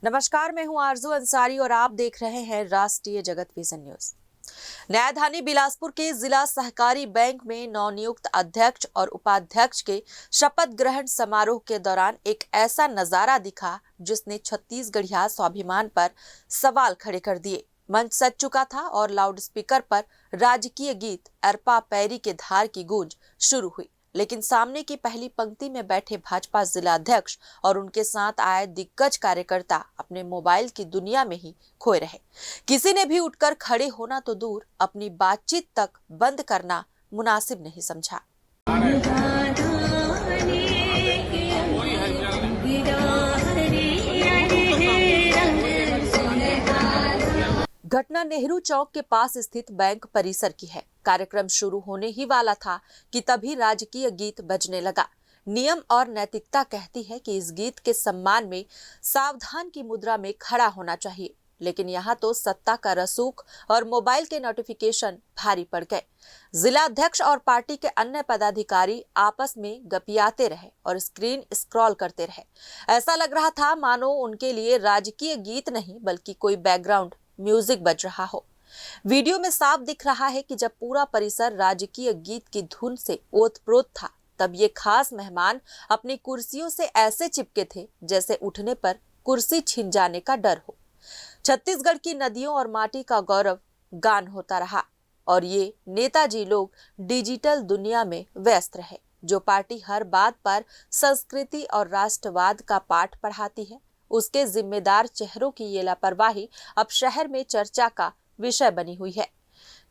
नमस्कार, मैं हूं आरजू अंसारी और आप देख रहे हैं राष्ट्रीय जगत विजन न्यूज। न्यायधानी बिलासपुर के जिला सहकारी बैंक में नवनियुक्त अध्यक्ष और उपाध्यक्ष के शपथ ग्रहण समारोह के दौरान एक ऐसा नजारा दिखा जिसने छत्तीसगढ़िया स्वाभिमान पर सवाल खड़े कर दिए। मंच सज चुका था और लाउडस्पीकर पर राजकीय गीत अरपा पैरी के धार की गूंज शुरू हुई, लेकिन सामने की पहली पंक्ति में बैठे भाजपा जिलाध्यक्ष और उनके साथ आए दिग्गज कार्यकर्ता अपने मोबाइल की दुनिया में ही खोए रहे। किसी ने भी उठकर खड़े होना तो दूर, अपनी बातचीत तक बंद करना मुनासिब नहीं समझा। घटना नेहरू चौक के पास स्थित बैंक परिसर की है। कार्यक्रम शुरू होने ही वाला था कि तभी राजकीय गीत बजने लगा। नियम और नैतिकता कहती है कि इस गीत के सम्मान में सावधान की मुद्रा में खड़ा होना चाहिए, लेकिन यहाँ तो सत्ता का रसूख और मोबाइल के नोटिफिकेशन भारी पड़ गए। जिला अध्यक्ष और पार्टी के अन्य पदाधिकारी आपस में गपियाते रहे और स्क्रीन स्क्रॉल करते रहे। ऐसा लग रहा था मानो उनके लिए राजकीय गीत नहीं बल्कि कोई बैकग्राउंड म्यूजिक बज रहा हो। वीडियो में साफ दिख रहा है कि जब पूरा परिसर राजकीय गीत की धुन से ओतप्रोत था, तब ये खास मेहमान अपनी कुर्सियों से ऐसे चिपके थे जैसे उठने पर कुर्सी छिन जाने का डर हो। छत्तीसगढ़ की नदियों और माटी का गौरव गान होता रहा और ये नेताजी लोग डिजिटल दुनिया में व्यस्त रहे। जो पार्टी हर बात पर संस्कृति और राष्ट्रवाद का पाठ पढ़ाती है, उसके जिम्मेदार चेहरों की ये लापरवाही अब शहर में चर्चा का विषय बनी हुई है।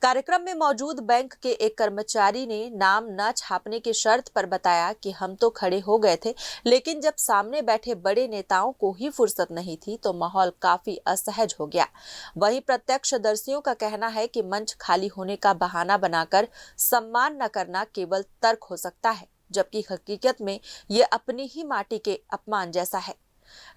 कार्यक्रम में मौजूद बैंक के एक कर्मचारी ने नाम न छापने की शर्त पर बताया कि हम तो खड़े हो गए थे, लेकिन जब सामने बैठे बड़े नेताओं को ही फुर्सत नहीं थी तो माहौल काफी असहज हो गया। वहीं प्रत्यक्षदर्शियों का कहना है कि मंच खाली होने का बहाना बनाकर सम्मान न करना केवल तर्क हो सकता है, जबकि हकीकत में ये अपनी ही माटी के अपमान जैसा है।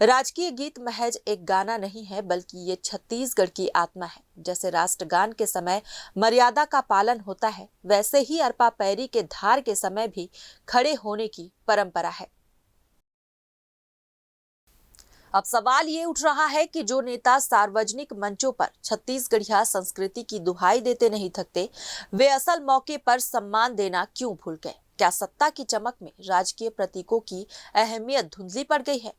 राजकीय गीत महज एक गाना नहीं है, बल्कि ये छत्तीसगढ़ की आत्मा है। जैसे राष्ट्रगान के समय मर्यादा का पालन होता है, वैसे ही अरपा पैरी के धार के समय भी खड़े होने की परंपरा है। अब सवाल ये उठ रहा है कि जो नेता सार्वजनिक मंचों पर छत्तीसगढ़िया संस्कृति की दुहाई देते नहीं थकते, वे असल मौके पर सम्मान देना क्यों भूल गए? क्या सत्ता की चमक में राजकीय प्रतीकों की अहमियत धुंधली पड़ गई है?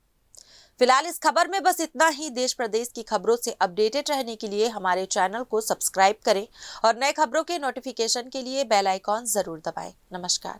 फिलहाल इस खबर में बस इतना ही। देश प्रदेश की खबरों से अपडेटेड रहने के लिए हमारे चैनल को सब्सक्राइब करें और नए खबरों के नोटिफिकेशन के लिए बेल आइकॉन जरूर दबाएं। नमस्कार।